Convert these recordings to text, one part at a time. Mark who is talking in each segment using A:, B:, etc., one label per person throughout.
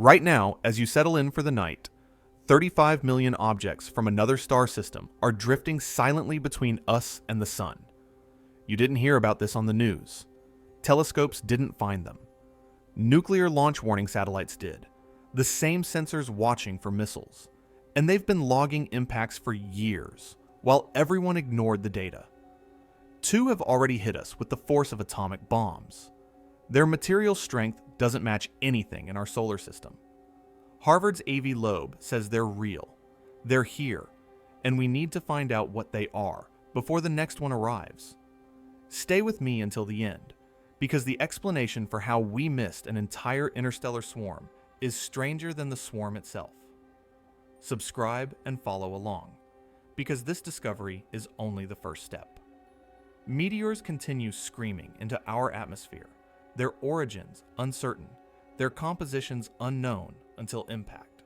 A: Right now, as you settle in for the night, 35 million objects from another star system are drifting silently between us and the sun. You didn't hear about this on the news. Telescopes didn't find them. Nuclear launch warning satellites did, the same sensors watching for missiles. And they've been logging impacts for years, while everyone ignored the data. 2 have already hit us with the force of atomic bombs. Their material strength doesn't match anything in our solar system. Harvard's Avi Loeb says they're real. They're here, and we need to find out what they are before the next one arrives. Stay with me until the end, because the explanation for how we missed an entire interstellar swarm is stranger than the swarm itself. Subscribe and follow along, because this discovery is only the first step. Meteors continue screaming into our atmosphere, their origins uncertain, their compositions unknown until impact.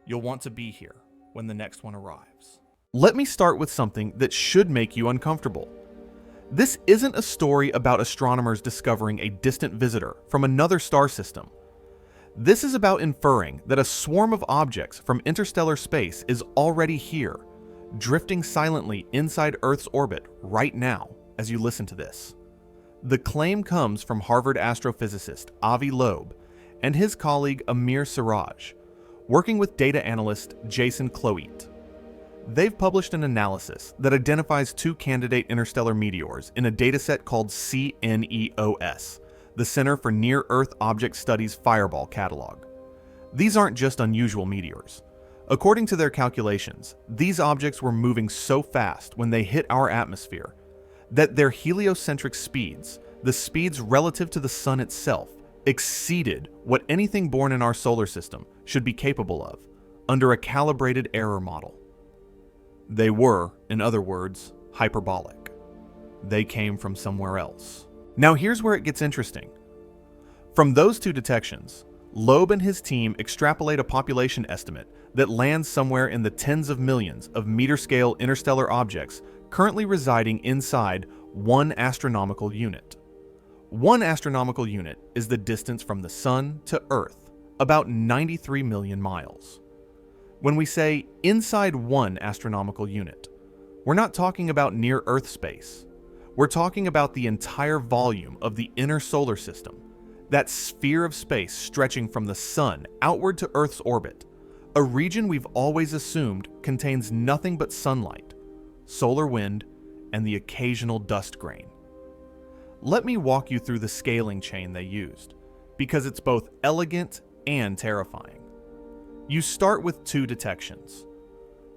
A: You'll want to be here when the next one arrives. Let me start with something that should make you uncomfortable. This isn't a story about astronomers discovering a distant visitor from another star system. This is about inferring that a swarm of objects from interstellar space is already here, drifting silently inside Earth's orbit right now as you listen to this. The claim comes from Harvard astrophysicist Avi Loeb and his colleague Amir Siraj, working with data analyst Jason Cloete. They've published an analysis that identifies 2 candidate interstellar meteors in a dataset called CNEOS, the Center for Near-Earth Object Studies Fireball Catalog. These aren't just unusual meteors. According to their calculations, these objects were moving so fast when they hit our atmosphere that their heliocentric speeds, the speeds relative to the sun itself, exceeded what anything born in our solar system should be capable of under a calibrated error model. They were, in other words, hyperbolic. They came from somewhere else. Now here's where it gets interesting. From those 2 detections, Loeb and his team extrapolate a population estimate that lands somewhere in the tens of millions of meter-scale interstellar objects currently residing inside 1 astronomical unit. 1 astronomical unit is the distance from the Sun to Earth, about 93 million miles. When we say inside 1 astronomical unit, we're not talking about near-Earth space. We're talking about the entire volume of the inner solar system, that sphere of space stretching from the Sun outward to Earth's orbit, a region we've always assumed contains nothing but sunlight, solar wind, and the occasional dust grain. Let me walk you through the scaling chain they used, because it's both elegant and terrifying. You start with 2 detections.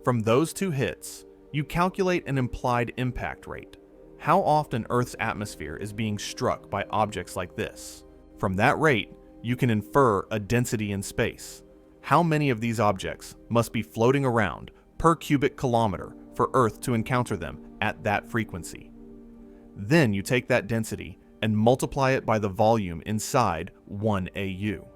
A: From those 2 hits, you calculate an implied impact rate, how often Earth's atmosphere is being struck by objects like this. From that rate, you can infer a density in space. How many of these objects must be floating around per cubic kilometer for Earth to encounter them at that frequency? Then you take that density and multiply it by the volume inside 1 AU.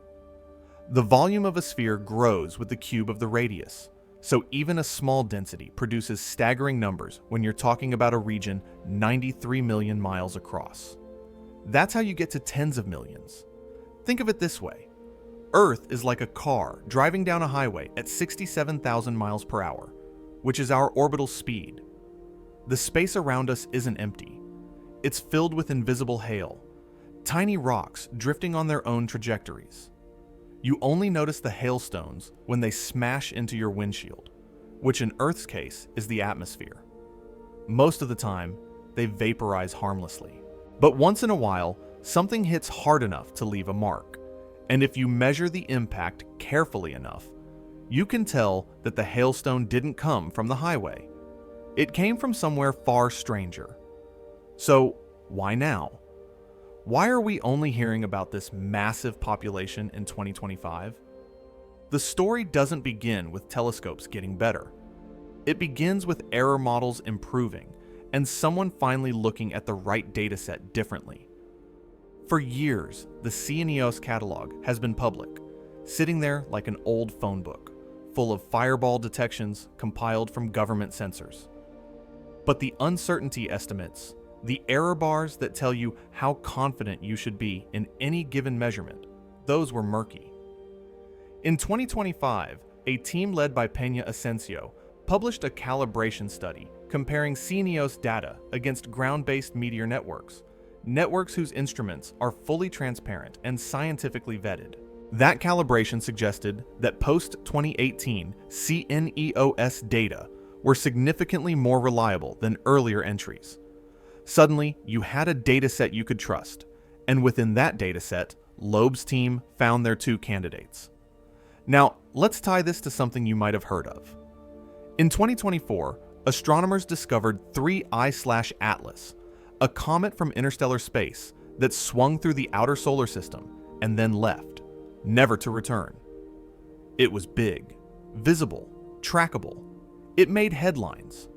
A: The volume of a sphere grows with the cube of the radius, so even a small density produces staggering numbers when you're talking about a region 93 million miles across. That's how you get to tens of millions. Think of it this way. Earth is like a car driving down a highway at 67,000 miles per hour, which is our orbital speed. The space around us isn't empty. It's filled with invisible hail, tiny rocks drifting on their own trajectories. You only notice the hailstones when they smash into your windshield, which in Earth's case is the atmosphere. Most of the time, they vaporize harmlessly. But once in a while, something hits hard enough to leave a mark. And if you measure the impact carefully enough, you can tell that the hailstone didn't come from the highway. It came from somewhere far stranger. So, why now? Why are we only hearing about this massive population in 2025? The story doesn't begin with telescopes getting better. It begins with error models improving and someone finally looking at the right dataset differently. For years, the CNEOS catalog has been public, sitting there like an old phone book, full of fireball detections compiled from government sensors. But the uncertainty estimates, the error bars that tell you how confident you should be in any given measurement, those were murky. In 2025, a team led by Peña Asensio published a calibration study comparing CNEOS data against ground-based meteor networks whose instruments are fully transparent and scientifically vetted. That calibration suggested that post-2018 CNEOS data were significantly more reliable than earlier entries. Suddenly, you had a dataset you could trust, and within that dataset, Loeb's team found their two candidates. Now, let's tie this to something you might have heard of. In 2024, astronomers discovered 3I/Atlas, a comet from interstellar space that swung through the outer solar system and then left, never to return. It was big, visible, trackable. It made headlines.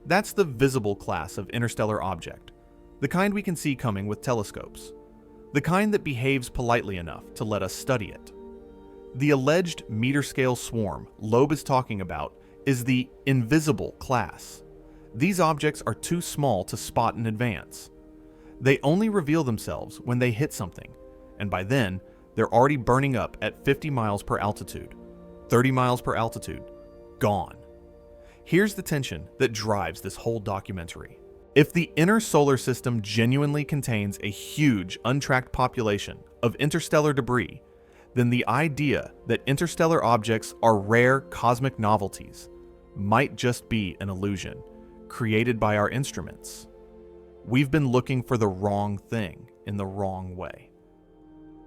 A: That's the visible class of interstellar object, the kind we can see coming with telescopes, the kind that behaves politely enough to let us study it. The alleged meter-scale swarm Loeb is talking about is the invisible class. These objects are too small to spot in advance. They only reveal themselves when they hit something, and by then, they're already burning up at 50 miles per altitude, 30 miles per altitude, gone. Here's the tension that drives this whole documentary. If the inner solar system genuinely contains a huge untracked population of interstellar debris, then the idea that interstellar objects are rare cosmic novelties might just be an illusion created by our instruments. We've been looking for the wrong thing in the wrong way.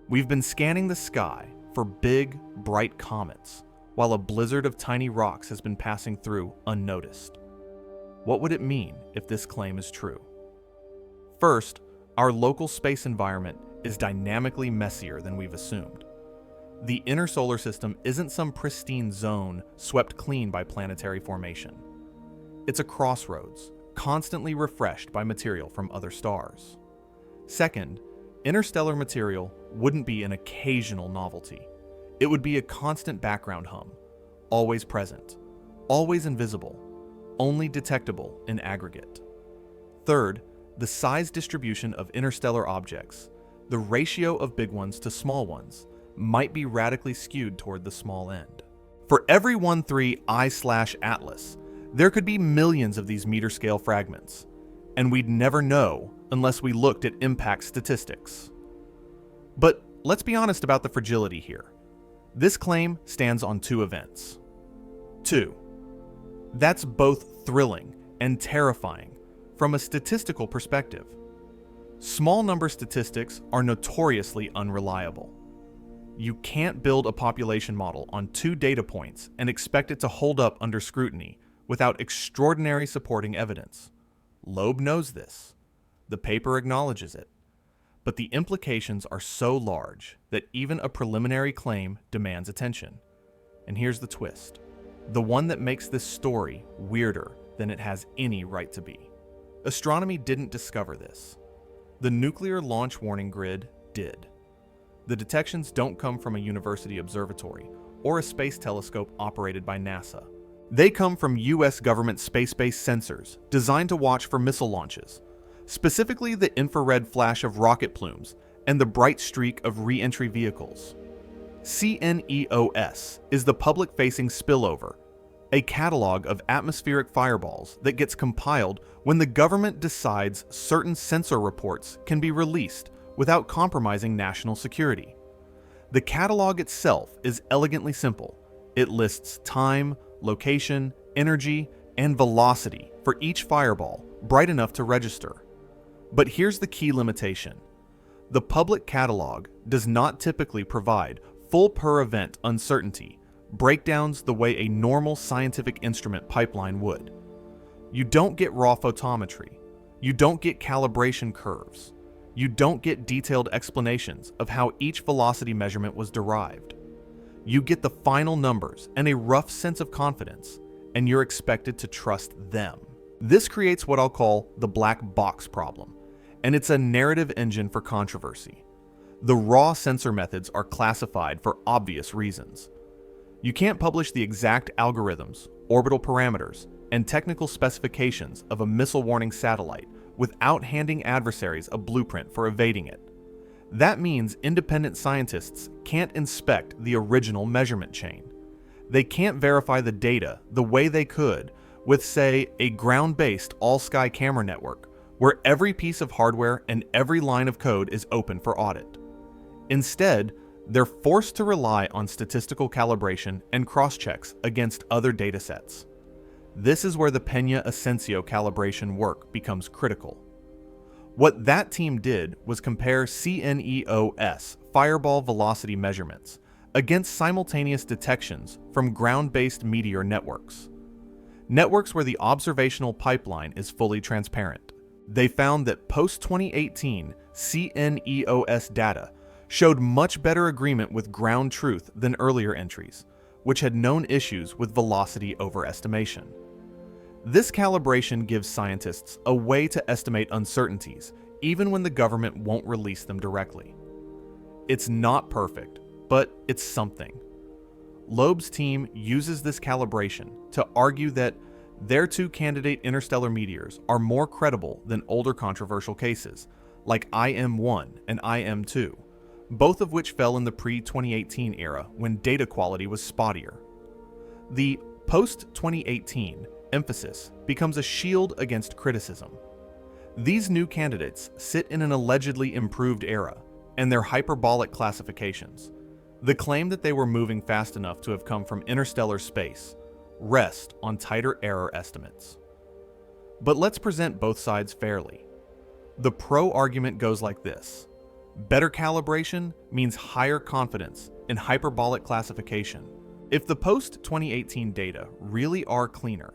A: We've been scanning the sky for big, bright comets, while a blizzard of tiny rocks has been passing through unnoticed. What would it mean if this claim is true? First, our local space environment is dynamically messier than we've assumed. The inner solar system isn't some pristine zone swept clean by planetary formation. It's a crossroads, constantly refreshed by material from other stars. Second, interstellar material wouldn't be an occasional novelty. It would be a constant background hum, always present, always invisible, only detectable in aggregate. Third, the size distribution of interstellar objects, the ratio of big ones to small ones, might be radically skewed toward the small end. For every 1/3I/Atlas, there could be millions of these meter-scale fragments, and we'd never know unless we looked at impact statistics. But let's be honest about the fragility here. This claim stands on two events. Two, that's both thrilling and terrifying from a statistical perspective. Small number statistics are notoriously unreliable. You can't build a population model on 2 data points and expect it to hold up under scrutiny without extraordinary supporting evidence. Loeb knows this. The paper acknowledges it. But the implications are so large that even a preliminary claim demands attention. And here's the twist. The one that makes this story weirder than it has any right to be. Astronomy didn't discover this. The Nuclear Launch Warning Grid did. The detections don't come from a university observatory or a space telescope operated by NASA. They come from US government space-based sensors designed to watch for missile launches, specifically the infrared flash of rocket plumes and the bright streak of re-entry vehicles. CNEOS is the public-facing spillover, a catalog of atmospheric fireballs that gets compiled when the government decides certain sensor reports can be released without compromising national security. The catalog itself is elegantly simple. It lists time, location, energy, and velocity for each fireball bright enough to register. But here's the key limitation. The public catalog does not typically provide full per-event uncertainty breakdowns the way a normal scientific instrument pipeline would. You don't get raw photometry. You don't get calibration curves. You don't get detailed explanations of how each velocity measurement was derived. You get the final numbers and a rough sense of confidence, and you're expected to trust them. This creates what I'll call the black box problem, and it's a narrative engine for controversy. The raw sensor methods are classified for obvious reasons. You can't publish the exact algorithms, orbital parameters, and technical specifications of a missile warning satellite without handing adversaries a blueprint for evading it. That means independent scientists can't inspect the original measurement chain. They can't verify the data the way they could with, say, a ground-based all-sky camera network, where every piece of hardware and every line of code is open for audit. Instead, they're forced to rely on statistical calibration and cross-checks against other datasets. This is where the Peña-Asensio calibration work becomes critical. What that team did was compare CNEOS fireball velocity measurements against simultaneous detections from ground-based meteor networks. Networks where the observational pipeline is fully transparent. They found that post-2018 CNEOS data showed much better agreement with ground truth than earlier entries, which had known issues with velocity overestimation. This calibration gives scientists a way to estimate uncertainties, even when the government won't release them directly. It's not perfect, but it's something. Loeb's team uses this calibration to argue that their two candidate interstellar meteors are more credible than older controversial cases, like IM-1 and IM-2, both of which fell in the pre-2018 era when data quality was spottier. The post-2018 emphasis becomes a shield against criticism. These new candidates sit in an allegedly improved era, and their hyperbolic classifications, the claim that they were moving fast enough to have come from interstellar space, rest on tighter error estimates. But let's present both sides fairly. The pro argument goes like this: better calibration means higher confidence in hyperbolic classification. If the post-2018 data really are cleaner,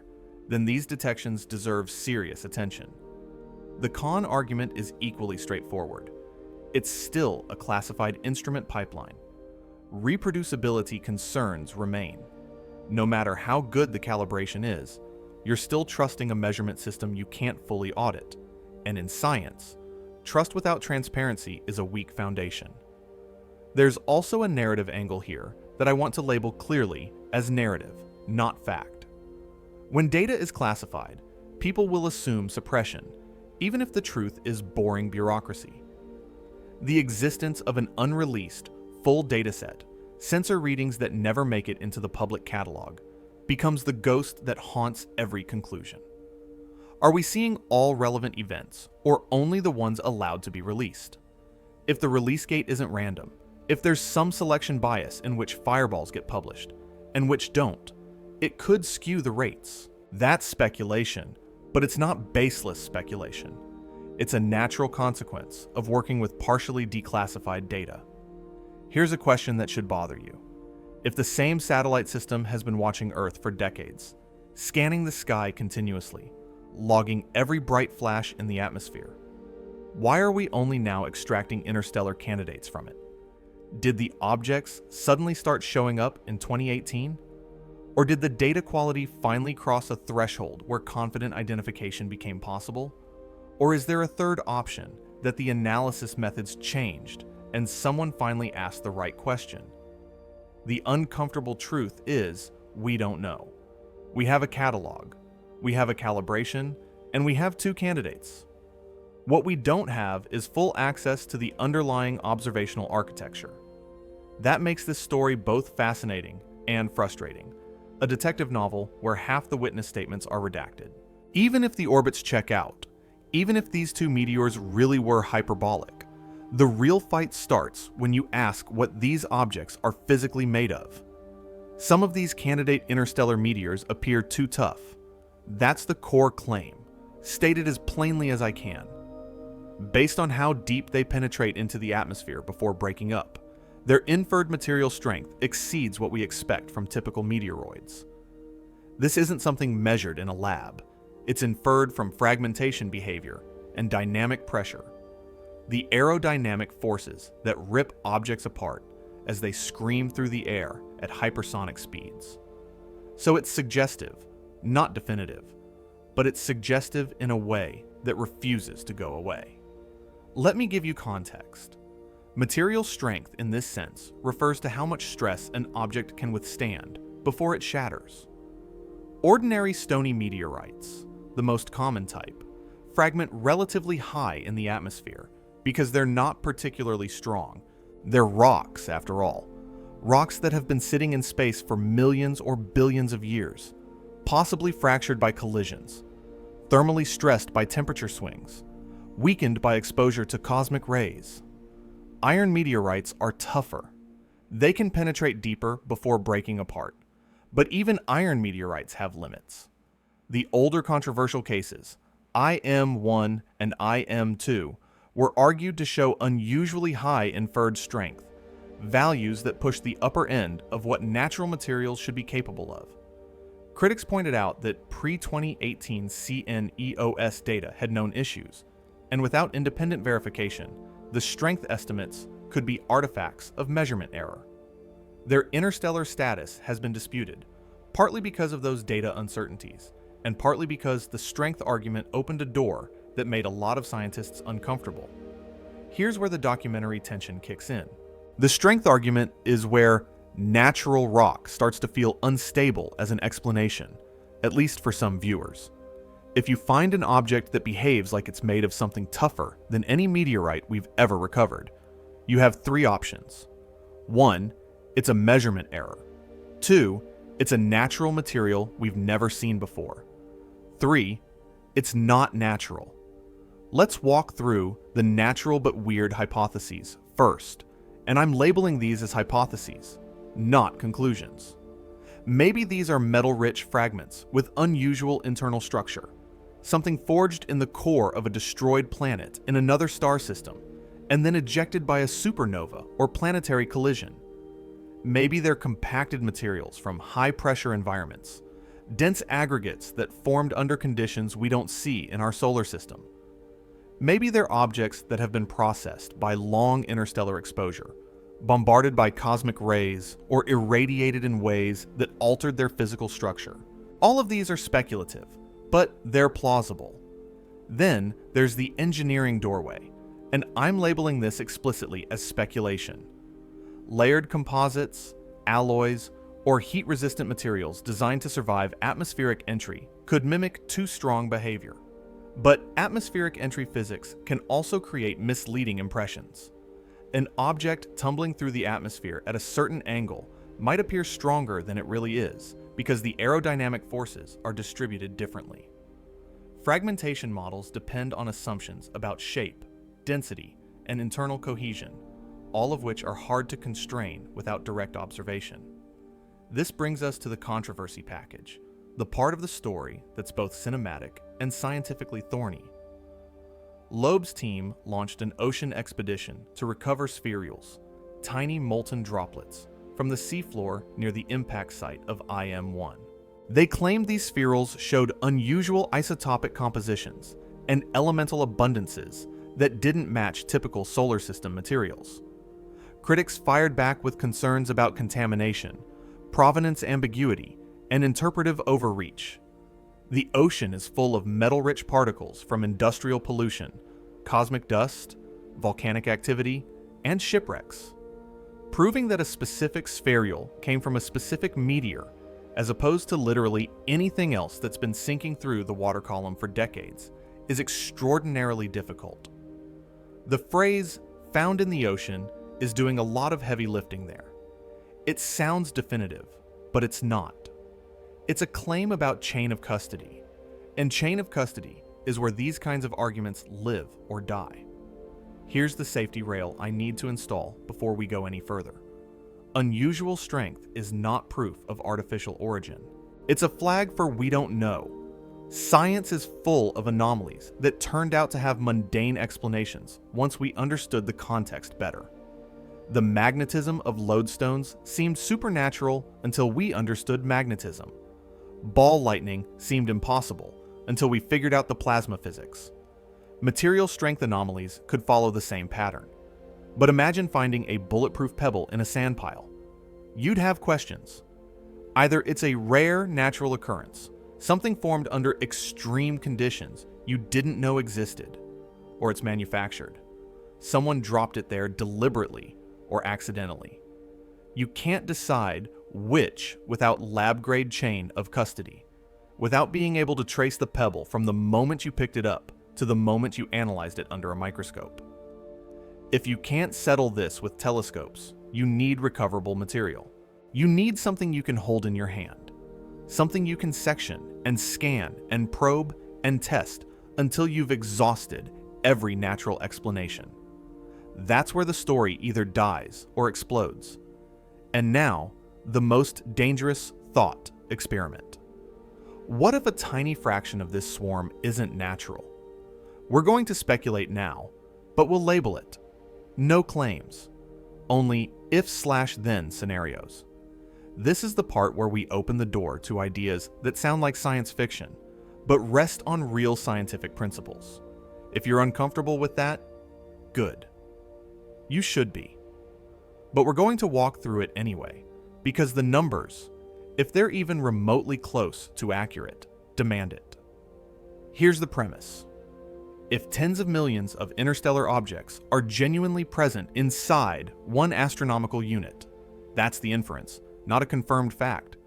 A: then these detections deserve serious attention. The con argument is equally straightforward. It's still a classified instrument pipeline. Reproducibility concerns remain. No matter how good the calibration is, you're still trusting a measurement system you can't fully audit. And in science, trust without transparency is a weak foundation. There's also a narrative angle here that I want to label clearly as narrative, not fact. When data is classified, people will assume suppression, even if the truth is boring bureaucracy. The existence of an unreleased, full dataset, sensor readings that never make it into the public catalog, becomes the ghost that haunts every conclusion. Are we seeing all relevant events, or only the ones allowed to be released? If the release gate isn't random, if there's some selection bias in which fireballs get published, and which don't, it could skew the rates. That's speculation, but it's not baseless speculation. It's a natural consequence of working with partially declassified data. Here's a question that should bother you. If the same satellite system has been watching Earth for decades, scanning the sky continuously, logging every bright flash in the atmosphere, why are we only now extracting interstellar candidates from it? Did the objects suddenly start showing up in 2018? Or did the data quality finally cross a threshold where confident identification became possible? Or is there a third option, that the analysis methods changed and someone finally asked the right question? The uncomfortable truth is, we don't know. We have a catalog, we have a calibration, and we have two candidates. What we don't have is full access to the underlying observational architecture. That makes this story both fascinating and frustrating. A detective novel where half the witness statements are redacted. Even if the orbits check out, even if these two meteors really were hyperbolic, the real fight starts when you ask what these objects are physically made of. Some of these candidate interstellar meteors appear too tough. That's the core claim, stated as plainly as I can. Based on how deep they penetrate into the atmosphere before breaking up, their inferred material strength exceeds what we expect from typical meteoroids. This isn't something measured in a lab. It's inferred from fragmentation behavior and dynamic pressure, the aerodynamic forces that rip objects apart as they scream through the air at hypersonic speeds. So it's suggestive, not definitive, but it's suggestive in a way that refuses to go away. Let me give you context. Material strength in this sense refers to how much stress an object can withstand before it shatters. Ordinary stony meteorites, the most common type, fragment relatively high in the atmosphere because they're not particularly strong. They're rocks, after all. Rocks that have been sitting in space for millions or billions of years, possibly fractured by collisions, thermally stressed by temperature swings, weakened by exposure to cosmic rays. Iron meteorites are tougher. They can penetrate deeper before breaking apart. But even iron meteorites have limits. The older controversial cases, IM-1 and IM-2, were argued to show unusually high inferred strength, values that push the upper end of what natural materials should be capable of. Critics pointed out that pre-2018 CNEOS data had known issues, and without independent verification, the strength estimates could be artifacts of measurement error. Their interstellar status has been disputed, partly because of those data uncertainties, and partly because the strength argument opened a door that made a lot of scientists uncomfortable. Here's where the documentary tension kicks in. The strength argument is where natural rock starts to feel unstable as an explanation, at least for some viewers. If you find an object that behaves like it's made of something tougher than any meteorite we've ever recovered, you have three options. 1, it's a measurement error. 2, it's a natural material we've never seen before. 3, it's not natural. Let's walk through the natural but weird hypotheses first, and I'm labeling these as hypotheses, not conclusions. Maybe these are metal-rich fragments with unusual internal structure, something forged in the core of a destroyed planet in another star system, and then ejected by a supernova or planetary collision. Maybe they're compacted materials from high-pressure environments, dense aggregates that formed under conditions we don't see in our solar system. Maybe they're objects that have been processed by long interstellar exposure, bombarded by cosmic rays, or irradiated in ways that altered their physical structure. All of these are speculative, but they're plausible. Then there's the engineering doorway, and I'm labeling this explicitly as speculation. Layered composites, alloys, or heat-resistant materials designed to survive atmospheric entry could mimic too strong behavior. But atmospheric entry physics can also create misleading impressions. An object tumbling through the atmosphere at a certain angle might appear stronger than it really is because the aerodynamic forces are distributed differently. Fragmentation models depend on assumptions about shape, density, and internal cohesion, all of which are hard to constrain without direct observation. This brings us to the controversy package, the part of the story that's both cinematic and scientifically thorny. Loeb's team launched an ocean expedition to recover spherules, tiny molten droplets, from the seafloor near the impact site of IM-1. They claimed these spherules showed unusual isotopic compositions and elemental abundances that didn't match typical solar system materials. Critics fired back with concerns about contamination, provenance ambiguity, and interpretive overreach. The ocean is full of metal-rich particles from industrial pollution, cosmic dust, volcanic activity, and shipwrecks. Proving that a specific spherule came from a specific meteor, as opposed to literally anything else that's been sinking through the water column for decades, is extraordinarily difficult. The phrase, "found in the ocean," is doing a lot of heavy lifting there. It sounds definitive, but it's not. It's a claim about chain of custody, and chain of custody is where these kinds of arguments live or die. Here's the safety rail I need to install before we go any further. Unusual strength is not proof of artificial origin. It's a flag for we don't know. Science is full of anomalies that turned out to have mundane explanations once we understood the context better. The magnetism of lodestones seemed supernatural until we understood magnetism. Ball lightning seemed impossible until we figured out the plasma physics. Material strength anomalies could follow the same pattern. But imagine finding a bulletproof pebble in a sand pile. You'd have questions. Either it's a rare natural occurrence, something formed under extreme conditions you didn't know existed, or it's manufactured. Someone dropped it there deliberately or accidentally. You can't decide which without lab-grade chain of custody, without being able to trace the pebble from the moment you picked it up to the moment you analyzed it under a microscope. If you can't settle this with telescopes, you need recoverable material. You need something you can hold in your hand, something you can section and scan and probe and test until you've exhausted every natural explanation. That's where the story either dies or explodes. And now, the most dangerous thought experiment. What if a tiny fraction of this swarm isn't natural? We're going to speculate now, but we'll label it. No claims, only if/then scenarios. This is the part where we open the door to ideas that sound like science fiction, but rest on real scientific principles. If you're uncomfortable with that, good. You should be. But we're going to walk through it anyway, because the numbers, if they're even remotely close to accurate, demand it. Here's the premise. If tens of millions of interstellar objects are genuinely present inside one astronomical unit, that's the inference, not a confirmed fact,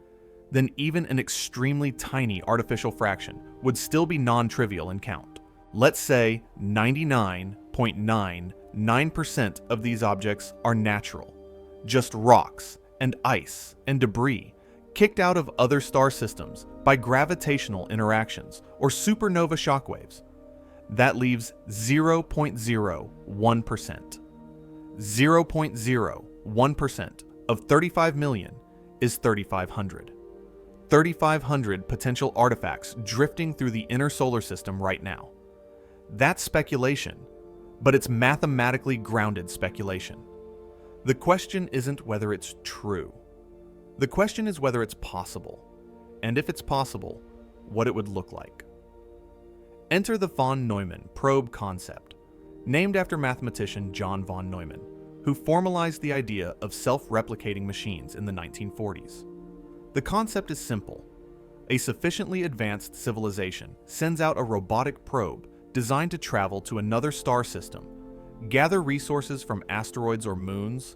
A: then even an extremely tiny artificial fraction would still be non-trivial in count. Let's say 99.99% of these objects are natural, just rocks and ice and debris kicked out of other star systems by gravitational interactions or supernova shockwaves. That leaves 0.01%. 0.01% of 35 million is 3,500. 3,500 potential artifacts drifting through the inner solar system right now. That's speculation, but it's mathematically grounded speculation. The question isn't whether it's true. The question is whether it's possible, and if it's possible, what it would look like. Enter the von Neumann probe concept, named after mathematician John von Neumann, who formalized the idea of self-replicating machines in the 1940s. The concept is simple. A sufficiently advanced civilization sends out a robotic probe designed to travel to another star system, gather resources from asteroids or moons,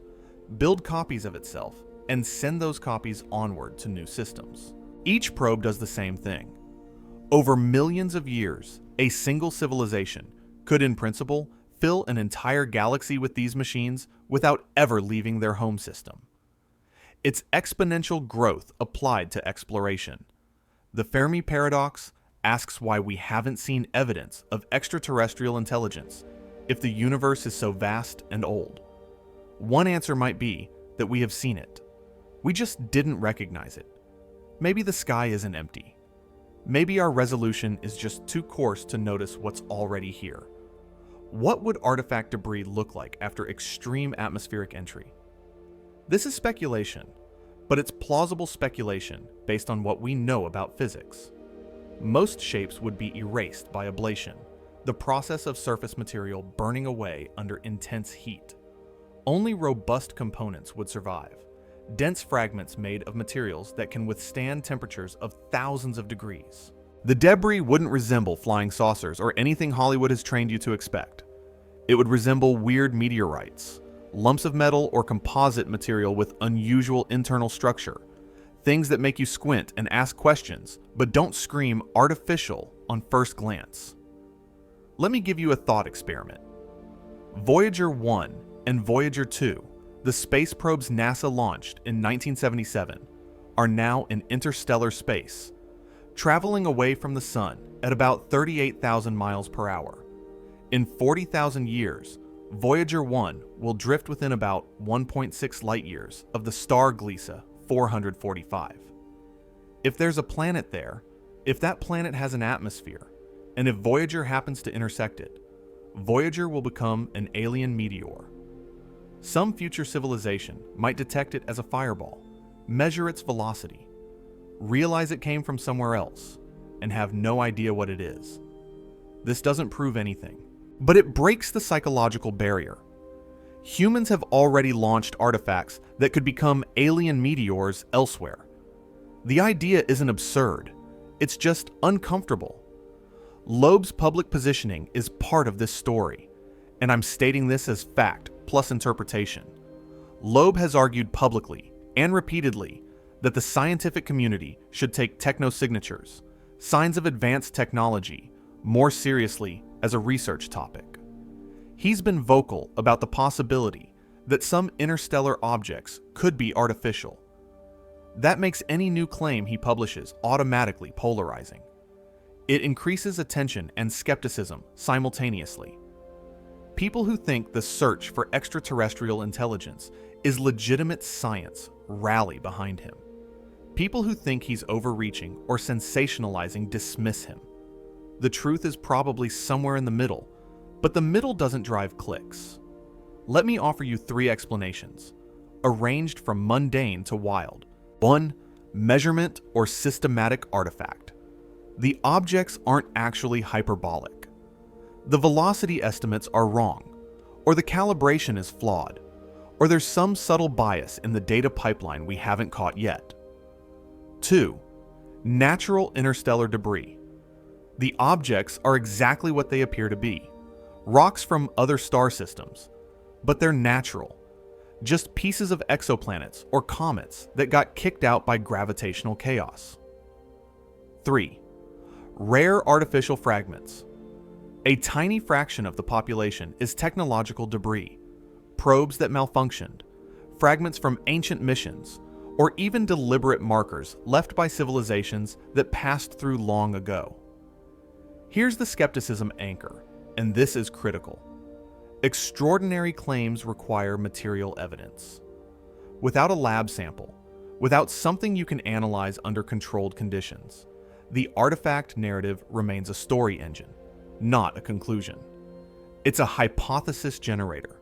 A: build copies of itself, and send those copies onward to new systems. Each probe does the same thing. Over millions of years, a single civilization could, in principle, fill an entire galaxy with these machines without ever leaving their home system. It's exponential growth applied to exploration. The Fermi paradox asks why we haven't seen evidence of extraterrestrial intelligence if the universe is so vast and old. One answer might be that we have seen it. We just didn't recognize it. Maybe the sky isn't empty. Maybe our resolution is just too coarse to notice what's already here. What would artifact debris look like after extreme atmospheric entry? This is speculation, but it's plausible speculation based on what we know about physics. Most shapes would be erased by ablation, the process of surface material burning away under intense heat. Only robust components would survive, dense fragments made of materials that can withstand temperatures of thousands of degrees. The debris wouldn't resemble flying saucers or anything Hollywood has trained you to expect. It would resemble weird meteorites, lumps of metal or composite material with unusual internal structure, things that make you squint and ask questions, but don't scream artificial on first glance. Let me give you a thought experiment. Voyager 1 and Voyager 2, the space probes NASA launched in 1977, are now in interstellar space, traveling away from the Sun at about 38,000 miles per hour. In 40,000 years, Voyager 1 will drift within about 1.6 light-years of the star Gliese 445. If there's a planet there, if that planet has an atmosphere, and if Voyager happens to intersect it, Voyager will become an alien meteor. Some future civilization might detect it as a fireball, measure its velocity, realize it came from somewhere else, and have no idea what it is. This doesn't prove anything, but it breaks the psychological barrier. Humans have already launched artifacts that could become alien meteors elsewhere. The idea isn't absurd, it's just uncomfortable. Loeb's public positioning is part of this story, and I'm stating this as fact plus interpretation. Loeb has argued publicly and repeatedly that the scientific community should take technosignatures, signs of advanced technology, more seriously as a research topic. He's been vocal about the possibility that some interstellar objects could be artificial. That makes any new claim he publishes automatically polarizing. It increases attention and skepticism simultaneously. People who think the search for extraterrestrial intelligence is legitimate science rally behind him. People who think he's overreaching or sensationalizing dismiss him. The truth is probably somewhere in the middle, but the middle doesn't drive clicks. Let me offer you 3 explanations, arranged from mundane to wild. 1. Measurement or systematic artifact. The objects aren't actually hyperbolic. The velocity estimates are wrong, or the calibration is flawed, or there's some subtle bias in the data pipeline we haven't caught yet. 2. Natural interstellar debris. The objects are exactly what they appear to be, rocks from other star systems, but they're natural, just pieces of exoplanets or comets that got kicked out by gravitational chaos. 3. Rare artificial fragments. A tiny fraction of the population is technological debris, probes that malfunctioned, fragments from ancient missions, or even deliberate markers left by civilizations that passed through long ago. Here's the skepticism anchor, and this is critical. Extraordinary claims require material evidence. Without a lab sample, without something you can analyze under controlled conditions, the artifact narrative remains a story engine, not a conclusion. It's a hypothesis generator.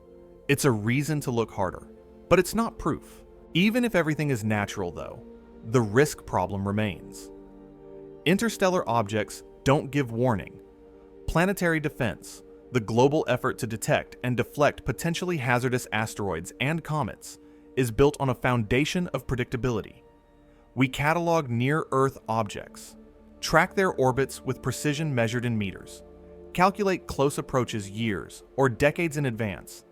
A: It's a reason to look harder, but it's not proof. Even if everything is natural, though, the risk problem remains. Interstellar objects don't give warning. Planetary defense, the global effort to detect and deflect potentially hazardous asteroids and comets, is built on a foundation of predictability. We catalog near-Earth objects, track their orbits with precision measured in meters, calculate close approaches years or decades in advance,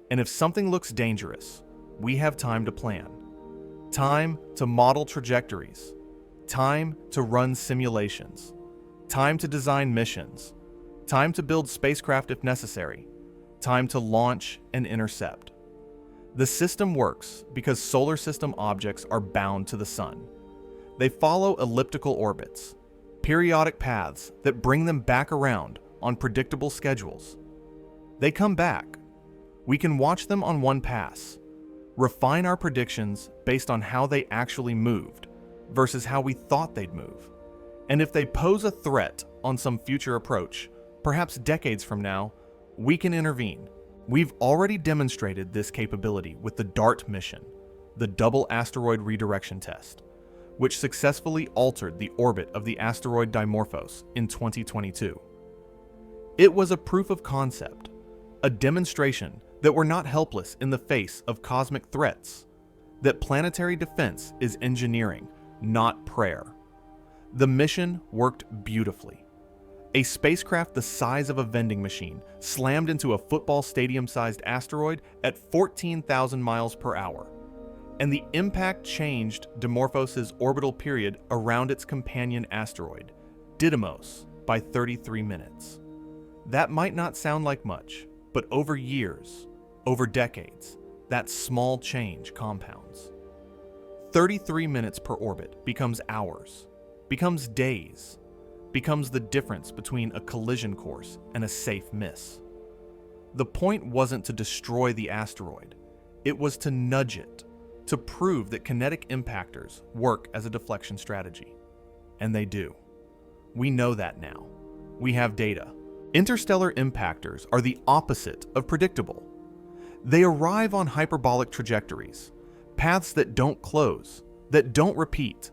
A: and if something looks dangerous, we have time to plan. Time to model trajectories. Time to run simulations. Time to design missions. Time to build spacecraft if necessary. Time to launch and intercept. The system works because solar system objects are bound to the sun. They follow elliptical orbits, periodic paths that bring them back around on predictable schedules. They come back. We can watch them on one pass, refine our predictions based on how they actually moved versus how we thought they'd move. And if they pose a threat on some future approach, perhaps decades from now, we can intervene. We've already demonstrated this capability with the DART mission, the Double Asteroid Redirection Test, which successfully altered the orbit of the asteroid Dimorphos in 2022. It was a proof of concept, a demonstration that we're not helpless in the face of cosmic threats, that planetary defense is engineering, not prayer. The mission worked beautifully. A spacecraft the size of a vending machine slammed into a football stadium-sized asteroid at 14,000 miles per hour, and the impact changed Dimorphos' orbital period around its companion asteroid, Didymos, by 33 minutes. That might not sound like much, but over years, over decades, that small change compounds. 33 minutes per orbit becomes hours, becomes days, becomes the difference between a collision course and a safe miss. The point wasn't to destroy the asteroid, it was to nudge it, to prove that kinetic impactors work as a deflection strategy. And they do. We know that now. We have data. Interstellar impactors are the opposite of predictable. They arrive on hyperbolic trajectories, paths that don't close, that don't repeat,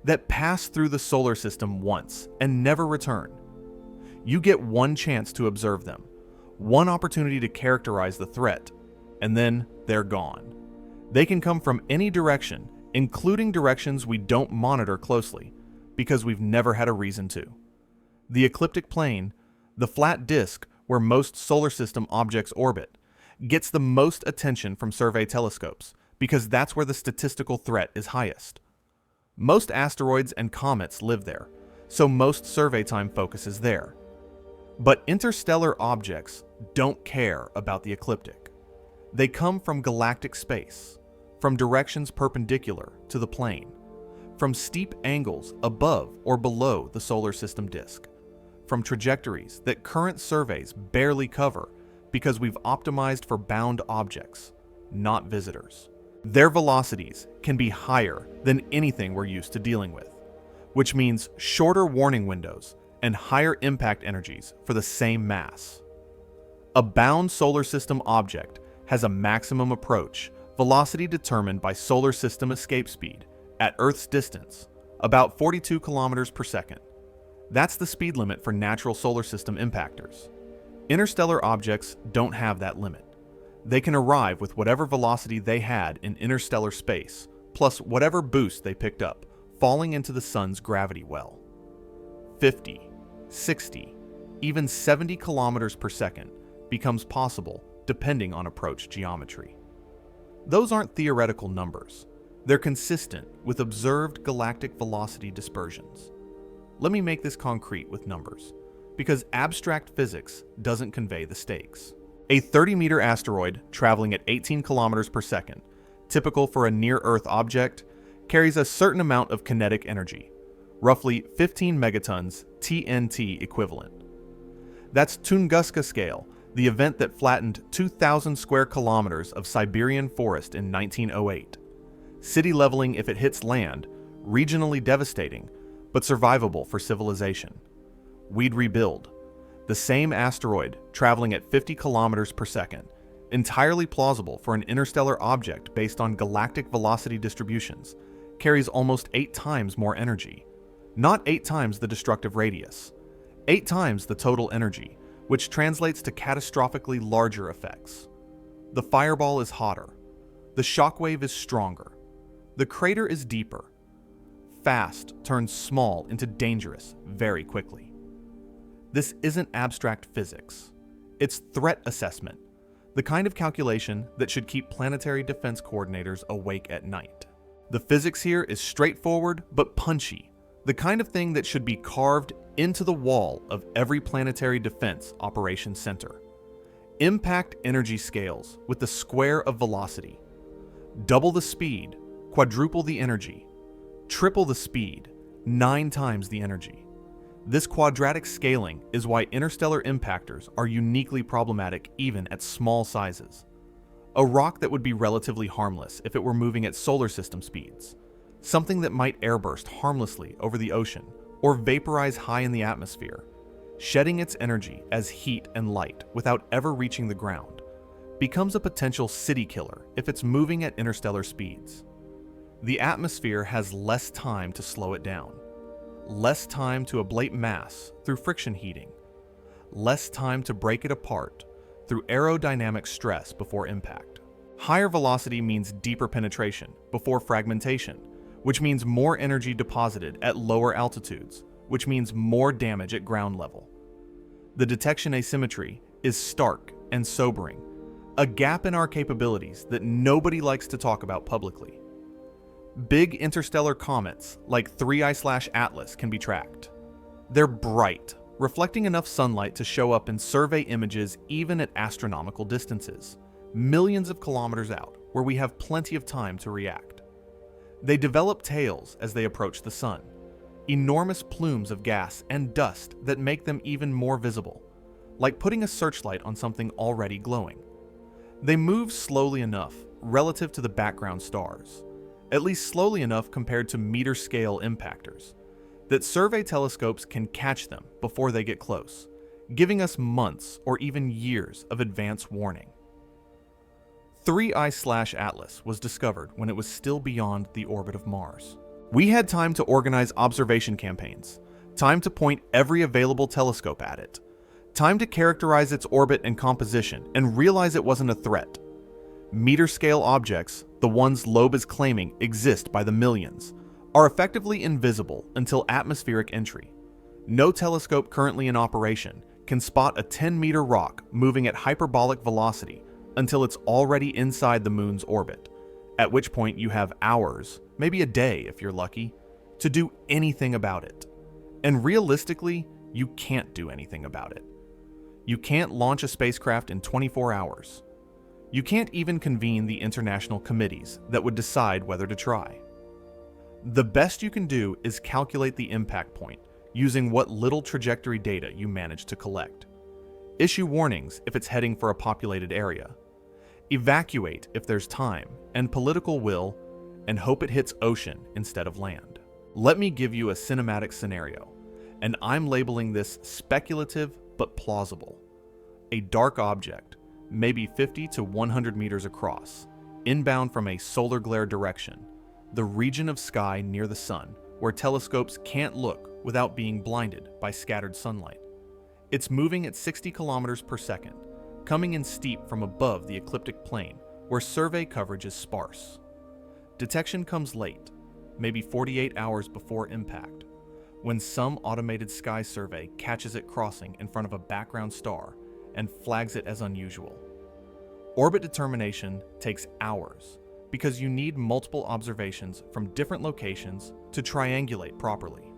A: that pass through the solar system once and never return. You get one chance to observe them, one opportunity to characterize the threat, and then they're gone. They can come from any direction, including directions we don't monitor closely, because we've never had a reason to. The ecliptic plane, the flat disk where most solar system objects orbit, gets the most attention from survey telescopes because that's where the statistical threat is highest. Most asteroids and comets live there, so most survey time focuses there. But interstellar objects don't care about the ecliptic. They come from galactic space, from directions perpendicular to the plane, from steep angles above or below the solar system disk, from trajectories that current surveys barely cover because we've optimized for bound objects, not visitors. Their velocities can be higher than anything we're used to dealing with, which means shorter warning windows and higher impact energies for the same mass. A bound solar system object has a maximum approach velocity determined by solar system escape speed at Earth's distance, about 42 kilometers per second. That's the speed limit for natural solar system impactors. Interstellar objects don't have that limit. They can arrive with whatever velocity they had in interstellar space, plus whatever boost they picked up, falling into the sun's gravity well. 50, 60, even 70 kilometers per second becomes possible depending on approach geometry. Those aren't theoretical numbers. They're consistent with observed galactic velocity dispersions. Let me make this concrete with numbers, because abstract physics doesn't convey the stakes. A 30-meter asteroid traveling at 18 kilometers per second, typical for a near-Earth object, carries a certain amount of kinetic energy, roughly 15 megatons TNT equivalent. That's Tunguska scale, the event that flattened 2,000 square kilometers of Siberian forest in 1908. City leveling if it hits land, regionally devastating, but survivable for civilization. We'd rebuild. The same asteroid, traveling at 50 kilometers per second, entirely plausible for an interstellar object based on galactic velocity distributions, carries almost 8 times more energy. Not 8 times the destructive radius. 8 times the total energy, which translates to catastrophically larger effects. The fireball is hotter. The shockwave is stronger. The crater is deeper. Fast turns small into dangerous very quickly. This isn't abstract physics. It's threat assessment, the kind of calculation that should keep planetary defense coordinators awake at night. The physics here is straightforward but punchy, the kind of thing that should be carved into the wall of every planetary defense operations center. Impact energy scales with the square of velocity. Double the speed, quadruple the energy. Triple the speed, 9 times the energy. This quadratic scaling is why interstellar impactors are uniquely problematic even at small sizes. A rock that would be relatively harmless if it were moving at solar system speeds. Something that might airburst harmlessly over the ocean or vaporize high in the atmosphere, shedding its energy as heat and light without ever reaching the ground, becomes a potential city killer if it's moving at interstellar speeds. The atmosphere has less time to slow it down, less time to ablate mass through friction heating, less time to break it apart through aerodynamic stress before impact. Higher velocity means deeper penetration before fragmentation, which means more energy deposited at lower altitudes, which means more damage at ground level. The detection asymmetry is stark and sobering, a gap in our capabilities that nobody likes to talk about publicly. Big interstellar comets like 3I/Atlas can be tracked. They're bright, reflecting enough sunlight to show up in survey images even at astronomical distances, millions of kilometers out, where we have plenty of time to react. They develop tails as they approach the sun, enormous plumes of gas and dust that make them even more visible, like putting a searchlight on something already glowing. They move slowly enough relative to the background stars, at least slowly enough compared to meter-scale impactors, that survey telescopes can catch them before they get close, giving us months or even years of advance warning. 3I/Atlas was discovered when it was still beyond the orbit of Mars. We had time to organize observation campaigns, time to point every available telescope at it, time to characterize its orbit and composition and realize it wasn't a threat. Meter-scale objects, the ones Loeb is claiming exist by the millions, are effectively invisible until atmospheric entry. No telescope currently in operation can spot a 10-meter rock moving at hyperbolic velocity until it's already inside the moon's orbit, at which point you have hours, maybe a day if you're lucky, to do anything about it. And realistically, you can't do anything about it. You can't launch a spacecraft in 24 hours. You can't even convene the international committees that would decide whether to try. The best you can do is calculate the impact point using what little trajectory data you manage to collect. Issue warnings if it's heading for a populated area. Evacuate if there's time and political will, and hope it hits ocean instead of land. Let me give you a cinematic scenario, and I'm labeling this speculative but plausible. A dark object, maybe 50 to 100 meters across, inbound from a solar glare direction, the region of sky near the sun where telescopes can't look without being blinded by scattered sunlight. It's moving at 60 kilometers per second, coming in steep from above the ecliptic plane where survey coverage is sparse. Detection comes late, maybe 48 hours before impact, when some automated sky survey catches it crossing in front of a background star and flags it as unusual. Orbit determination takes hours because you need multiple observations from different locations to triangulate properly.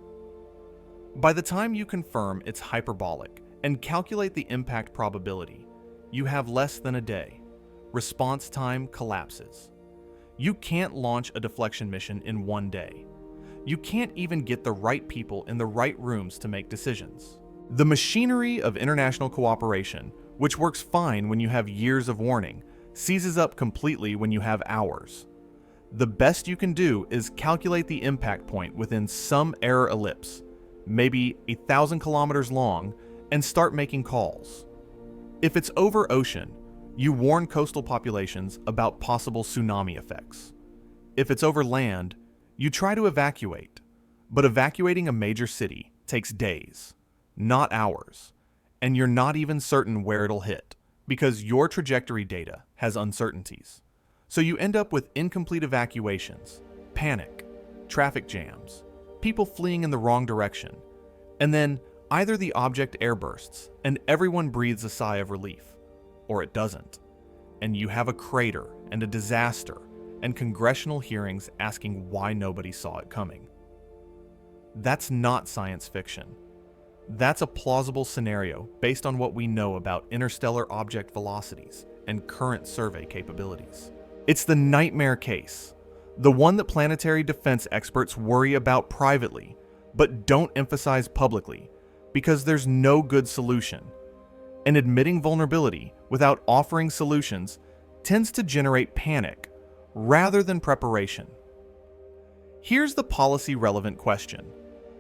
A: By the time you confirm it's hyperbolic and calculate the impact probability, you have less than a day. Response time collapses. You can't launch a deflection mission in one day. You can't even get the right people in the right rooms to make decisions. The machinery of international cooperation, which works fine when you have years of warning, seizes up completely when you have hours. The best you can do is calculate the impact point within some error ellipse, maybe 1,000 kilometers long, and start making calls. If it's over ocean, you warn coastal populations about possible tsunami effects. If it's over land, you try to evacuate, but evacuating a major city takes days, not hours, and you're not even certain where it'll hit because your trajectory data has uncertainties. So you end up with incomplete evacuations, panic, traffic jams, people fleeing in the wrong direction, and then either the object airbursts and everyone breathes a sigh of relief, or it doesn't, and you have a crater and a disaster and congressional hearings asking why nobody saw it coming. That's not science fiction. That's a plausible scenario based on what we know about interstellar object velocities and current survey capabilities. It's the nightmare case, the one that planetary defense experts worry about privately, but don't emphasize publicly, because there's no good solution. And admitting vulnerability without offering solutions tends to generate panic rather than preparation. Here's the policy-relevant question,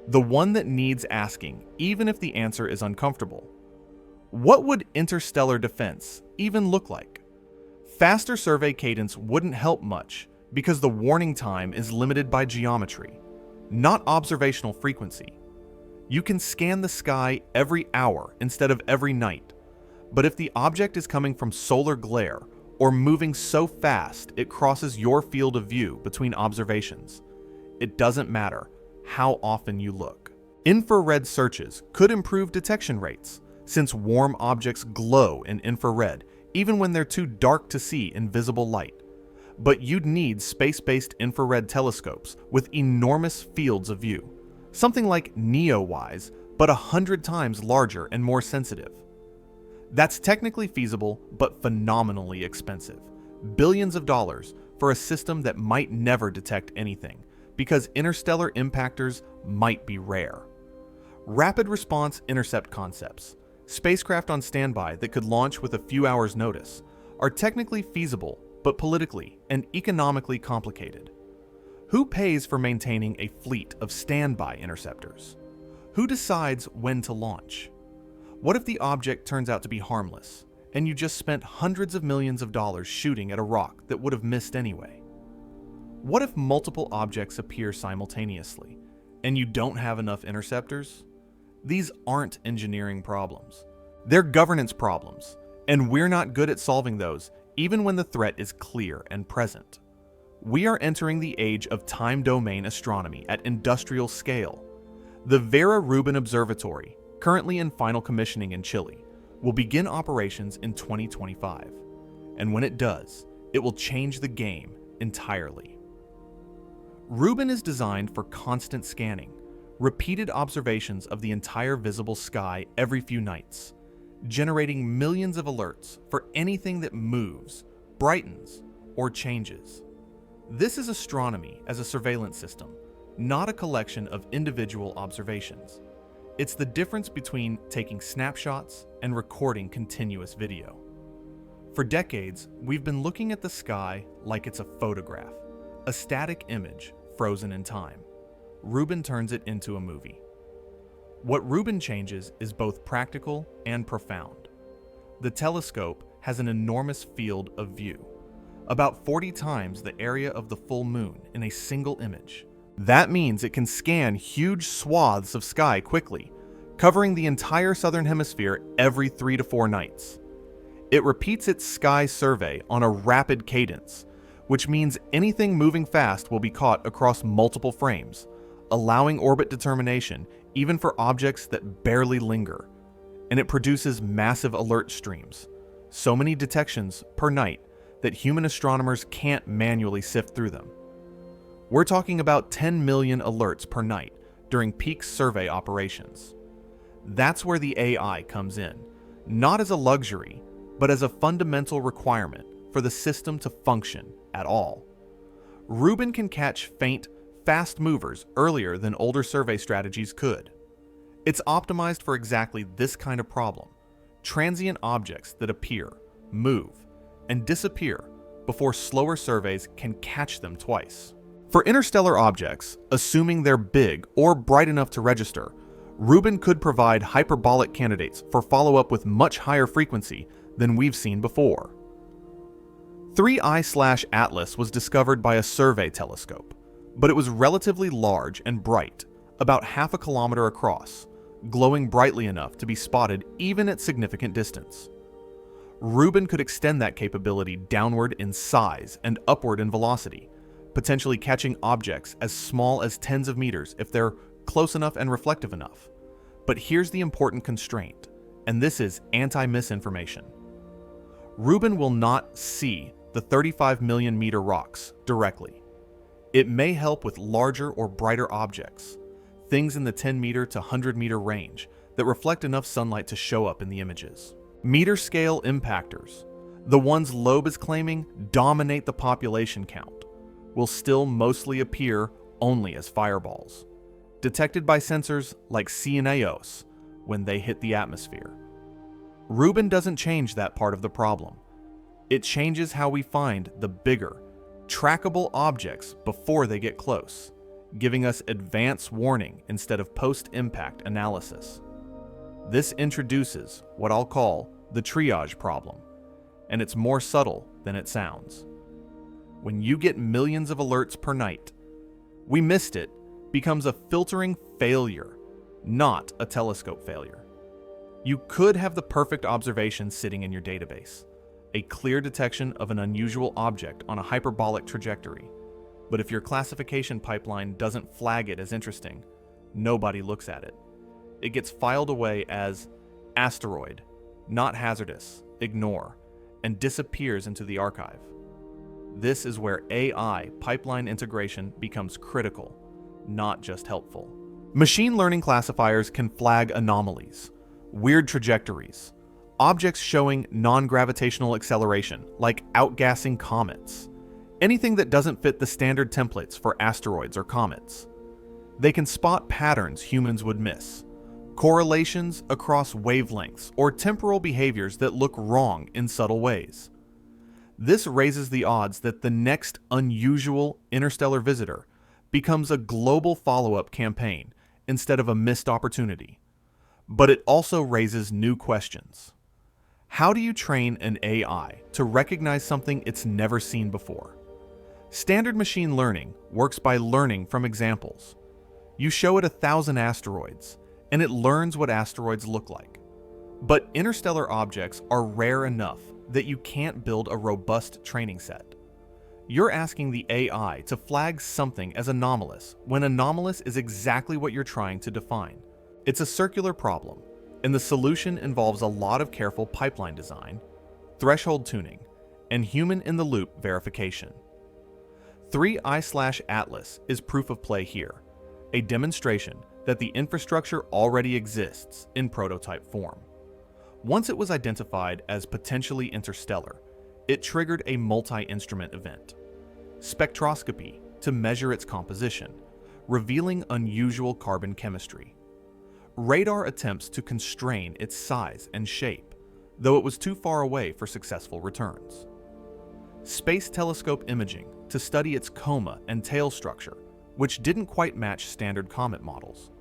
A: the one that needs asking even if the answer is uncomfortable. What would interstellar defense even look like? Faster survey cadence wouldn't help much because the warning time is limited by geometry, not observational frequency. You can scan the sky every hour instead of every night, but if the object is coming from solar glare or moving so fast it crosses your field of view between observations, it doesn't matter how often you look. Infrared searches could improve detection rates, since warm objects glow in infrared even when they're too dark to see in visible light. But you'd need space-based infrared telescopes with enormous fields of view, something like NEO-wise, but 100 times larger and more sensitive. That's technically feasible, but phenomenally expensive. Billions of dollars for a system that might never detect anything, because interstellar impactors might be rare. Rapid response intercept concepts, spacecraft on standby that could launch with a few hours' notice, are technically feasible, but politically and economically complicated. Who pays for maintaining a fleet of standby interceptors? Who decides when to launch? What if the object turns out to be harmless, and you just spent hundreds of millions of dollars shooting at a rock that would have missed anyway? What if multiple objects appear simultaneously, and you don't have enough interceptors? These aren't engineering problems. They're governance problems, and we're not good at solving those even when the threat is clear and present. We are entering the age of time domain astronomy at industrial scale. The Vera Rubin Observatory, currently in final commissioning in Chile, will begin operations in 2025. And when it does, it will change the game entirely. Rubin is designed for constant scanning, repeated observations of the entire visible sky every few nights, generating millions of alerts for anything that moves, brightens, or changes. This is astronomy as a surveillance system, not a collection of individual observations. It's the difference between taking snapshots and recording continuous video. For decades, we've been looking at the sky like it's a photograph, a static image frozen in time. Rubin turns it into a movie. What Rubin changes is both practical and profound. The telescope has an enormous field of view, about 40 times the area of the full moon in a single image. That means it can scan huge swaths of sky quickly, covering the entire southern hemisphere every 3 to 4 nights. It repeats its sky survey on a rapid cadence, which means anything moving fast will be caught across multiple frames, allowing orbit determination even for objects that barely linger. And it produces massive alert streams, so many detections per night that human astronomers can't manually sift through them. We're talking about 10 million alerts per night during peak survey operations. That's where the AI comes in, not as a luxury, but as a fundamental requirement for the system to function at all. Rubin can catch faint, fast movers earlier than older survey strategies could. It's optimized for exactly this kind of problem: transient objects that appear, move, and disappear before slower surveys can catch them twice. For interstellar objects, assuming they're big or bright enough to register, Rubin could provide hyperbolic candidates for follow-up with much higher frequency than we've seen before. 3I/Atlas was discovered by a survey telescope, but it was relatively large and bright, about half a kilometer across, glowing brightly enough to be spotted even at significant distance. Rubin could extend that capability downward in size and upward in velocity, potentially catching objects as small as tens of meters if they're close enough and reflective enough. But here's the important constraint, and this is anti-misinformation. Rubin will not see the 35 million meter rocks directly. It may help with larger or brighter objects, things in the 10 meter to 100 meter range that reflect enough sunlight to show up in the images. Meter scale impactors, the ones Loeb is claiming dominate the population count, will still mostly appear only as fireballs, detected by sensors like CNAOS when they hit the atmosphere. Rubin doesn't change that part of the problem. It changes how we find the bigger, trackable objects before they get close, giving us advance warning instead of post-impact analysis. This introduces what I'll call the triage problem, and it's more subtle than it sounds. When you get millions of alerts per night, "We missed it" becomes a filtering failure, not a telescope failure. You could have the perfect observation sitting in your database, a clear detection of an unusual object on a hyperbolic trajectory. But if your classification pipeline doesn't flag it as interesting, nobody looks at it. It gets filed away as asteroid, not hazardous, ignore, and disappears into the archive. This is where AI pipeline integration becomes critical, not just helpful. Machine learning classifiers can flag anomalies, weird trajectories, objects showing non-gravitational acceleration, like outgassing comets, anything that doesn't fit the standard templates for asteroids or comets. They can spot patterns humans would miss, correlations across wavelengths, or temporal behaviors that look wrong in subtle ways. This raises the odds that the next unusual interstellar visitor becomes a global follow-up campaign instead of a missed opportunity. But it also raises new questions. How do you train an AI to recognize something it's never seen before? Standard machine learning works by learning from examples. You show it 1,000 asteroids, and it learns what asteroids look like. But interstellar objects are rare enough that you can't build a robust training set. You're asking the AI to flag something as anomalous when anomalous is exactly what you're trying to define. It's a circular problem, and the solution involves a lot of careful pipeline design, threshold tuning, and human-in-the-loop verification. 3I/Atlas is proof of play here, a demonstration that the infrastructure already exists in prototype form. Once it was identified as potentially interstellar, it triggered a multi-instrument event. Spectroscopy to measure its composition, revealing unusual carbon chemistry. Radar attempts to constrain its size and shape, though it was too far away for successful returns. Space telescope imaging to study its coma and tail structure, which didn't quite match standard comet models.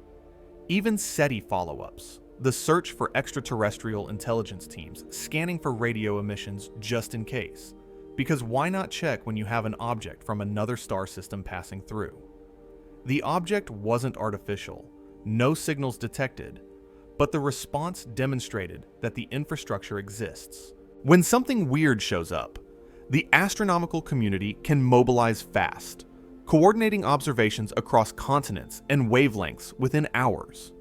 A: Even SETI follow-ups, the search for extraterrestrial intelligence teams scanning for radio emissions just in case, because why not check when you have an object from another star system passing through? The object wasn't artificial, no signals detected, but the response demonstrated that the infrastructure exists. When something weird shows up, the astronomical community can mobilize fast, coordinating observations across continents and wavelengths within hours.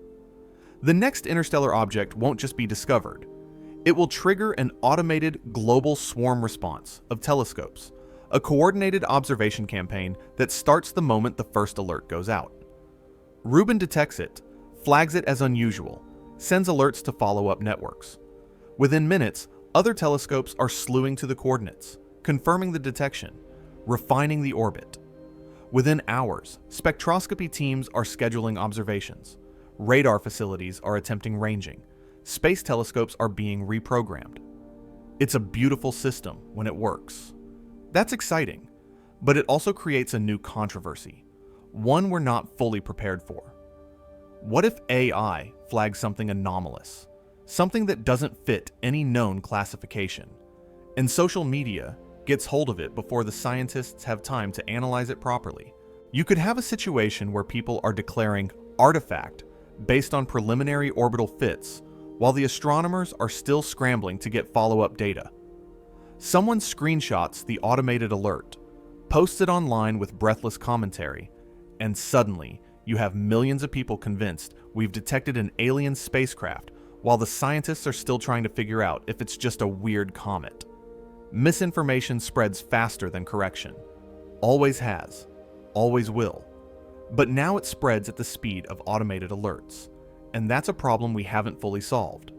A: The next interstellar object won't just be discovered. It will trigger an automated global swarm response of telescopes, a coordinated observation campaign that starts the moment the first alert goes out. Rubin detects it, flags it as unusual, sends alerts to follow-up networks. Within minutes, other telescopes are slewing to the coordinates, confirming the detection, refining the orbit. Within hours, spectroscopy teams are scheduling observations. Radar facilities are attempting ranging. Space telescopes are being reprogrammed. It's a beautiful system when it works. That's exciting, but it also creates a new controversy, one we're not fully prepared for. What if AI flags something anomalous, something that doesn't fit any known classification, and social media gets hold of it before the scientists have time to analyze it properly? You could have a situation where people are declaring artifact based on preliminary orbital fits, while the astronomers are still scrambling to get follow-up data. Someone screenshots the automated alert, posts it online with breathless commentary, and suddenly you have millions of people convinced we've detected an alien spacecraft while the scientists are still trying to figure out if it's just a weird comet. Misinformation spreads faster than correction. Always has. Always will. But now it spreads at the speed of automated alerts, and that's a problem we haven't fully solved.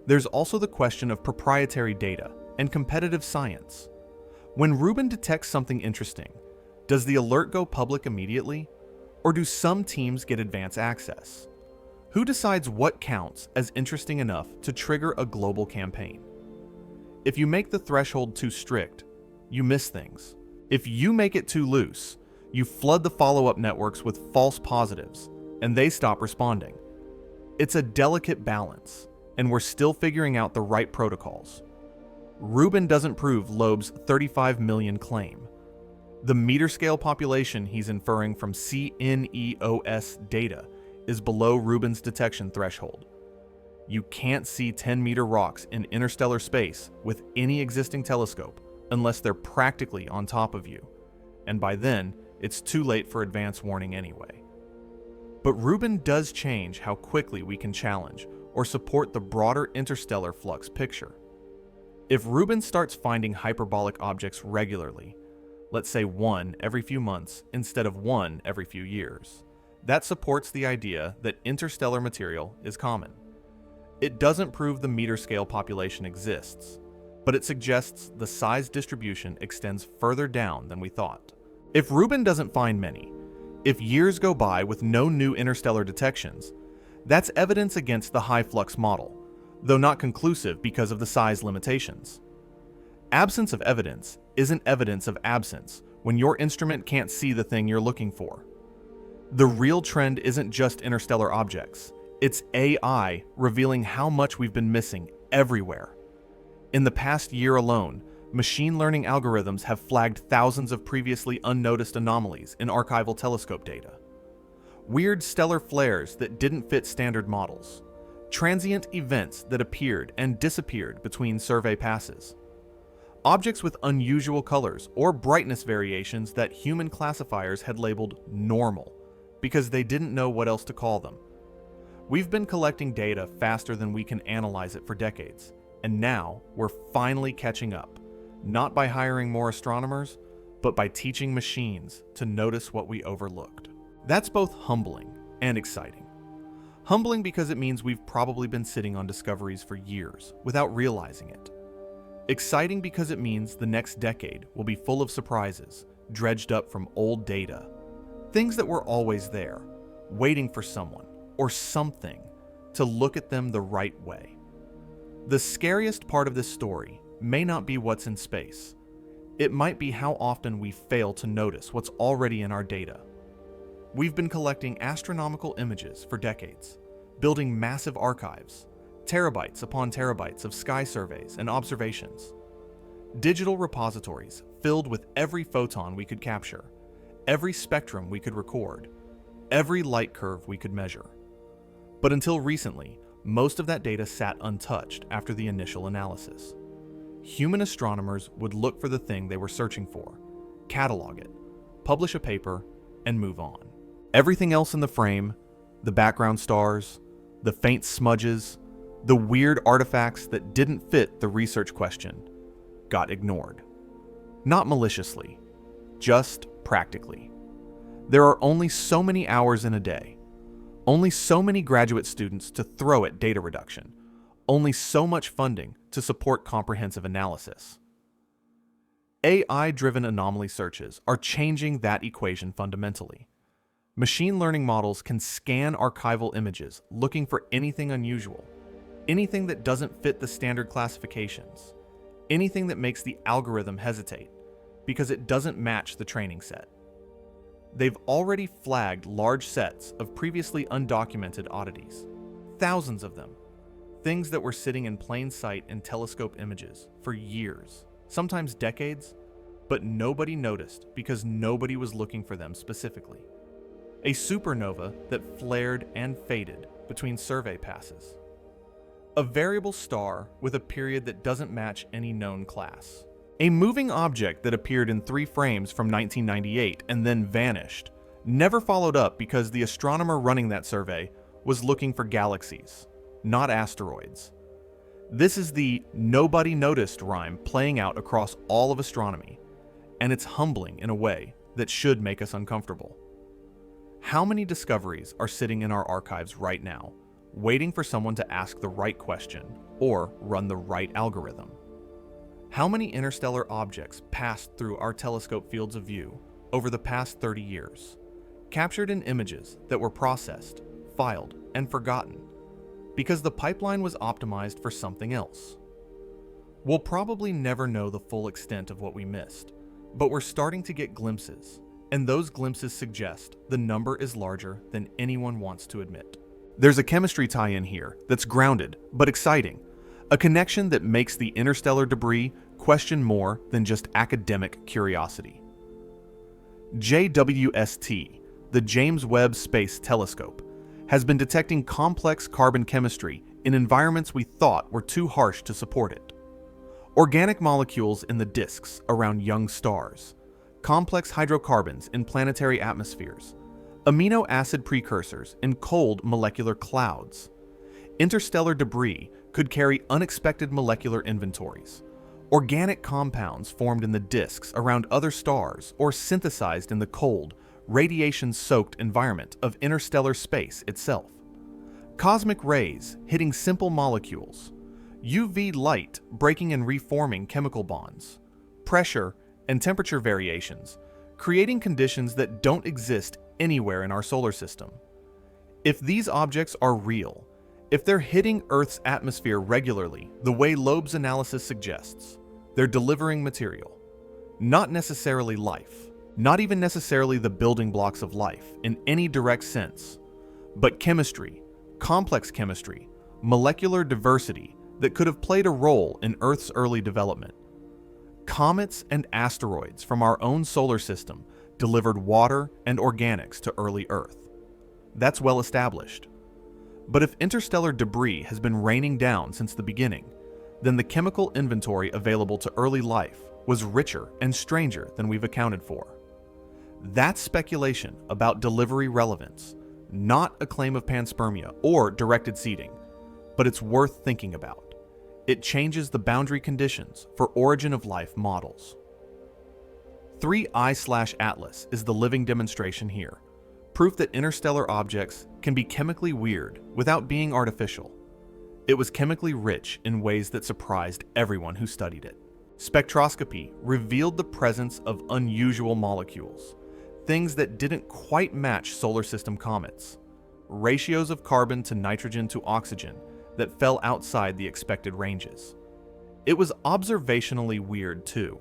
A: There's also the question of proprietary data and competitive science. When Rubin detects something interesting, does the alert go public immediately, or do some teams get advance access? Who decides what counts as interesting enough to trigger a global campaign? If you make the threshold too strict, you miss things. If you make it too loose, you flood the follow-up networks with false positives, and they stop responding. It's a delicate balance, and we're still figuring out the right protocols. Rubin doesn't prove Loeb's 35 million claim. The meter-scale population he's inferring from CNEOS data is below Rubin's detection threshold. You can't see 10-meter rocks in interstellar space with any existing telescope unless they're practically on top of you, and by then, it's too late for advance warning anyway. But Rubin does change how quickly we can challenge or support the broader interstellar flux picture. If Rubin starts finding hyperbolic objects regularly, let's say one every few months instead of one every few years, that supports the idea that interstellar material is common. It doesn't prove the meter-scale population exists, but it suggests the size distribution extends further down than we thought. If Rubin doesn't find many, if years go by with no new interstellar detections, that's evidence against the high-flux model, though not conclusive because of the size limitations. Absence of evidence isn't evidence of absence when your instrument can't see the thing you're looking for. The real trend isn't just interstellar objects, it's AI revealing how much we've been missing everywhere. In the past year alone, machine learning algorithms have flagged thousands of previously unnoticed anomalies in archival telescope data. Weird stellar flares that didn't fit standard models. Transient events that appeared and disappeared between survey passes. Objects with unusual colors or brightness variations that human classifiers had labeled normal because they didn't know what else to call them. We've been collecting data faster than we can analyze it for decades, and now we're finally catching up. Not by hiring more astronomers, but by teaching machines to notice what we overlooked. That's both humbling and exciting. Humbling because it means we've probably been sitting on discoveries for years without realizing it. Exciting because it means the next decade will be full of surprises, dredged up from old data. Things that were always there, waiting for someone or something to look at them the right way. The scariest part of this story may not be what's in space. It might be how often we fail to notice what's already in our data. We've been collecting astronomical images for decades, building massive archives, terabytes upon terabytes of sky surveys and observations. Digital repositories filled with every photon we could capture, every spectrum we could record, every light curve we could measure. But until recently, most of that data sat untouched after the initial analysis. Human astronomers would look for the thing they were searching for, catalog it, publish a paper, and move on. Everything else in the frame, the background stars, the faint smudges, the weird artifacts that didn't fit the research question, got ignored. Not maliciously, just practically. There are only so many hours in a day, only so many graduate students to throw at data reduction, only so much funding to support comprehensive analysis. AI-driven anomaly searches are changing that equation fundamentally. Machine learning models can scan archival images looking for anything unusual, anything that doesn't fit the standard classifications, anything that makes the algorithm hesitate because it doesn't match the training set. They've already flagged large sets of previously undocumented oddities, thousands of them, things that were sitting in plain sight in telescope images for years, sometimes decades, but nobody noticed because nobody was looking for them specifically. A supernova that flared and faded between survey passes. A variable star with a period that doesn't match any known class. A moving object that appeared in 3 frames from 1998 and then vanished, never followed up because the astronomer running that survey was looking for galaxies, not asteroids. This is the nobody noticed rhyme playing out across all of astronomy, and it's humbling in a way that should make us uncomfortable. How many discoveries are sitting in our archives right now, waiting for someone to ask the right question or run the right algorithm? How many interstellar objects passed through our telescope fields of view over the past 30 years, captured in images that were processed, filed, and forgotten because the pipeline was optimized for something else? We'll probably never know the full extent of what we missed, but we're starting to get glimpses, and those glimpses suggest the number is larger than anyone wants to admit. There's a chemistry tie-in here that's grounded but exciting, a connection that makes the interstellar debris question more than just academic curiosity. JWST, the James Webb Space Telescope, has been detecting complex carbon chemistry in environments we thought were too harsh to support it. Organic molecules in the disks around young stars, complex hydrocarbons in planetary atmospheres, amino acid precursors in cold molecular clouds. Interstellar debris could carry unexpected molecular inventories, organic compounds formed in the disks around other stars or synthesized in the cold, radiation-soaked environment of interstellar space itself. Cosmic rays hitting simple molecules, UV light breaking and reforming chemical bonds, pressure and temperature variations, creating conditions that don't exist anywhere in our solar system. If these objects are real, if they're hitting Earth's atmosphere regularly, the way Loeb's analysis suggests, they're delivering material. Not necessarily life, not even necessarily the building blocks of life in any direct sense, but chemistry, complex chemistry, molecular diversity that could have played a role in Earth's early development. Comets and asteroids from our own solar system delivered water and organics to early Earth. That's well established. But if interstellar debris has been raining down since the beginning, then the chemical inventory available to early life was richer and stranger than we've accounted for. That's speculation about delivery relevance, not a claim of panspermia or directed seeding, but it's worth thinking about. It changes the boundary conditions for origin of life models. 3I/Atlas is the living demonstration here. proof that interstellar objects can be chemically weird without being artificial. It was chemically rich in ways that surprised everyone who studied it. Spectroscopy revealed the presence of unusual molecules, things that didn't quite match solar system comets, ratios of carbon to nitrogen to oxygen that fell outside the expected ranges. It was observationally weird too,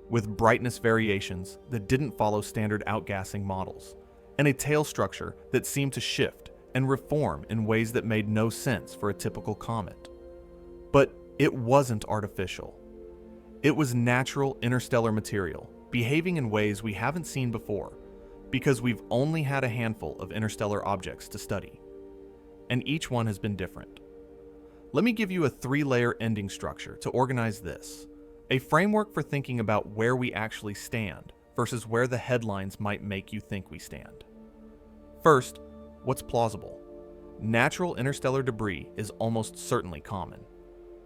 A: with brightness variations that didn't follow standard outgassing models, and a tail structure that seemed to shift and reform in ways that made no sense for a typical comet. But it wasn't artificial. It was natural interstellar material, behaving in ways we haven't seen before, because we've only had a handful of interstellar objects to study, and each one has been different. Let me give you a 3-layer ending structure to organize this, a framework for thinking about where we actually stand versus where the headlines might make you think we stand. First, what's plausible? Natural interstellar debris is almost certainly common.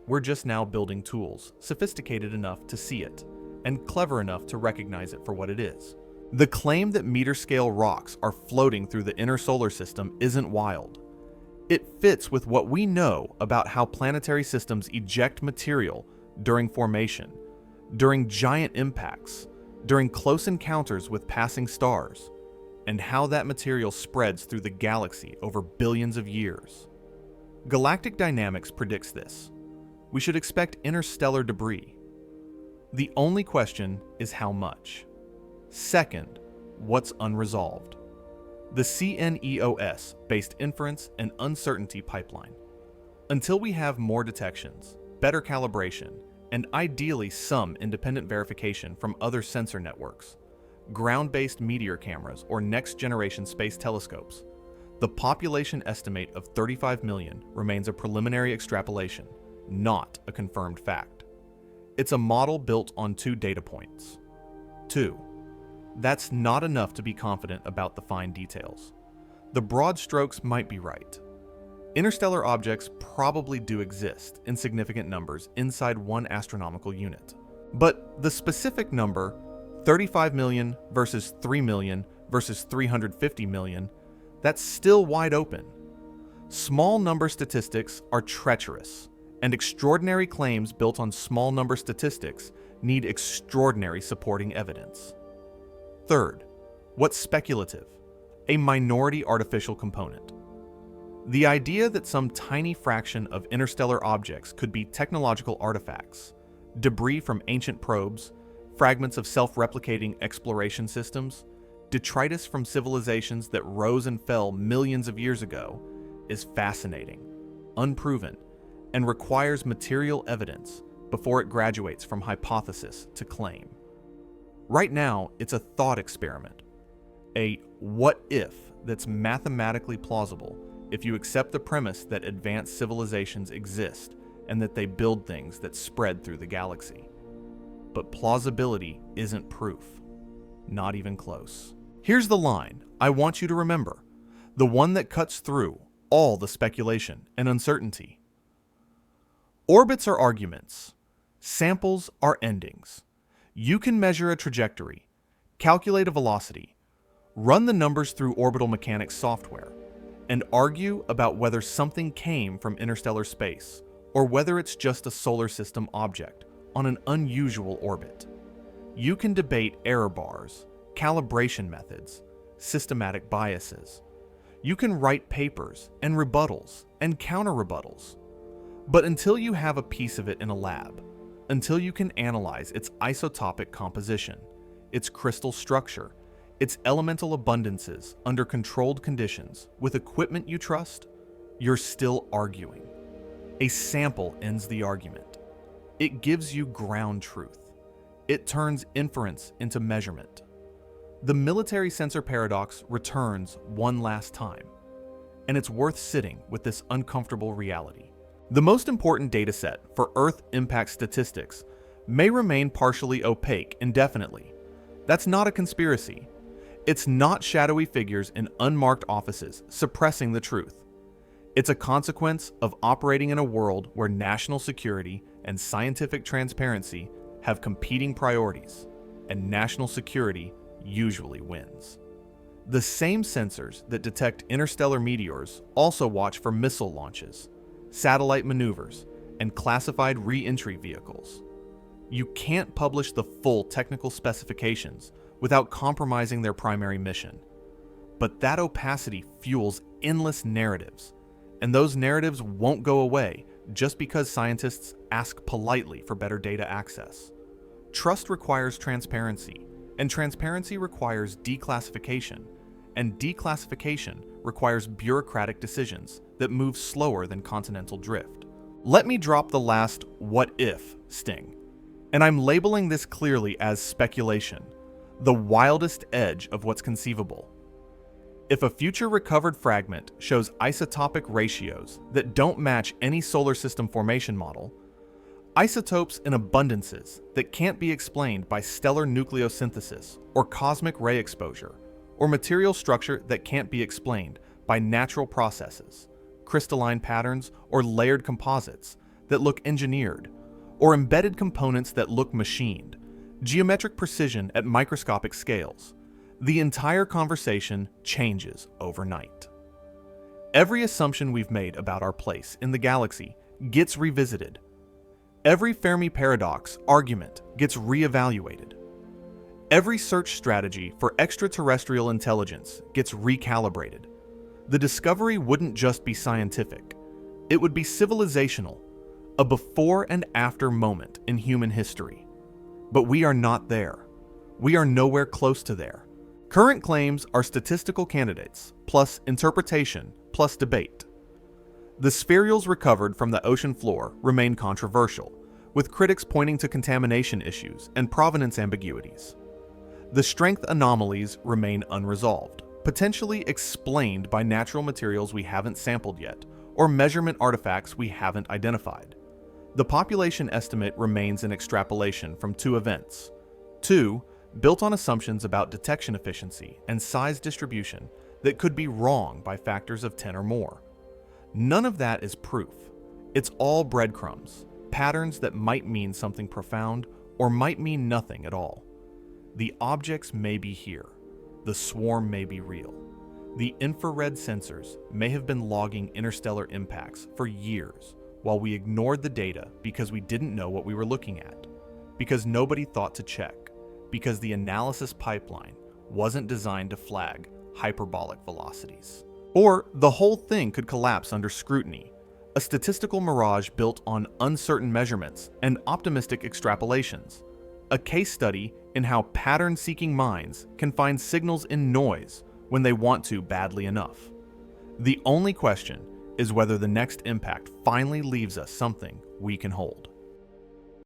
A: We're just now building tools sophisticated enough to see it, and clever enough to recognize it for what it is. The claim that meter-scale rocks are floating through the inner solar system isn't wild. It fits with what we know about how planetary systems eject material during formation, during giant impacts, during close encounters with passing stars, and how that material spreads through the galaxy over billions of years. Galactic dynamics predicts this. We should expect interstellar debris. The only question is how much. Second, what's unresolved? The CNEOS-based inference and uncertainty pipeline. Until we have more detections, better calibration, and ideally some independent verification from other sensor networks, ground-based meteor cameras or next-generation space telescopes, the population estimate of 35 million remains a preliminary extrapolation, not a confirmed fact. It's a model built on 2 data points. 2. That's not enough to be confident about the fine details. The broad strokes might be right. Interstellar objects probably do exist in significant numbers inside one astronomical unit. But the specific number, 35 million versus 3 million versus 350 million, that's still wide open. Small number statistics are treacherous, and extraordinary claims built on small number statistics need extraordinary supporting evidence. Third, what's speculative? A minority artificial component. The idea that some tiny fraction of interstellar objects could be technological artifacts, debris from ancient probes, fragments of self-replicating exploration systems, detritus from civilizations that rose and fell millions of years ago, is fascinating, unproven, and requires material evidence before it graduates from hypothesis to claim. Right now, it's a thought experiment, a what if that's mathematically plausible if you accept the premise that advanced civilizations exist and that they build things that spread through the galaxy. But plausibility isn't proof, not even close. Here's the line I want you to remember, the one that cuts through all the speculation and uncertainty. Orbits are arguments. Samples are endings. You can measure a trajectory, calculate a velocity, run the numbers through orbital mechanics software, and argue about whether something came from interstellar space or whether it's just a solar system object on an unusual orbit. You can debate error bars, calibration methods, systematic biases. You can write papers and rebuttals and counter-rebuttals. But until you have a piece of it in a lab, until you can analyze its isotopic composition, its crystal structure, its elemental abundances under controlled conditions with equipment you trust, you're still arguing. A sample ends the argument. It gives you ground truth. It turns inference into measurement. The military sensor paradox returns one last time, and it's worth sitting with this uncomfortable reality. The most important dataset for Earth impact statistics may remain partially opaque indefinitely. That's not a conspiracy. It's not shadowy figures in unmarked offices suppressing the truth. It's a consequence of operating in a world where national security and scientific transparency have competing priorities, and national security usually wins. The same sensors that detect interstellar meteors also watch for missile launches, satellite maneuvers, and classified re-entry vehicles. You can't publish the full technical specifications without compromising their primary mission. But that opacity fuels endless narratives, and those narratives won't go away just because scientists ask politely for better data access. Trust requires transparency, and transparency requires declassification, and declassification requires bureaucratic decisions that move slower than continental drift. Let me drop the last "what if" sting, and I'm labeling this clearly as speculation, the wildest edge of what's conceivable. If a future recovered fragment shows isotopic ratios that don't match any solar system formation model, isotopes in abundances that can't be explained by stellar nucleosynthesis or cosmic ray exposure, or material structure that can't be explained by natural processes, crystalline patterns or layered composites that look engineered, or embedded components that look machined, geometric precision at microscopic scales, the entire conversation changes overnight. Every assumption we've made about our place in the galaxy gets revisited. Every Fermi paradox argument gets reevaluated. Every search strategy for extraterrestrial intelligence gets recalibrated. The discovery wouldn't just be scientific, it would be civilizational, a before and after moment in human history. But we are not there. We are nowhere close to there. Current claims are statistical candidates, plus interpretation, plus debate. The spherules recovered from the ocean floor remain controversial, with critics pointing to contamination issues and provenance ambiguities. The strength anomalies remain unresolved, potentially explained by natural materials we haven't sampled yet, or measurement artifacts we haven't identified. The population estimate remains an extrapolation from two events. Two, built on assumptions about detection efficiency and size distribution that could be wrong by factors of 10 or more. None of that is proof. It's all breadcrumbs, patterns that might mean something profound or might mean nothing at all. The objects may be here. The swarm may be real. The infrared sensors may have been logging interstellar impacts for years while we ignored the data because we didn't know what we were looking at, because nobody thought to check, because the analysis pipeline wasn't designed to flag hyperbolic velocities. Or the whole thing could collapse under scrutiny, a statistical mirage built on uncertain measurements and optimistic extrapolations, a case study in how pattern-seeking minds can find signals in noise when they want to badly enough. The only question is whether the next impact finally leaves us something we can hold.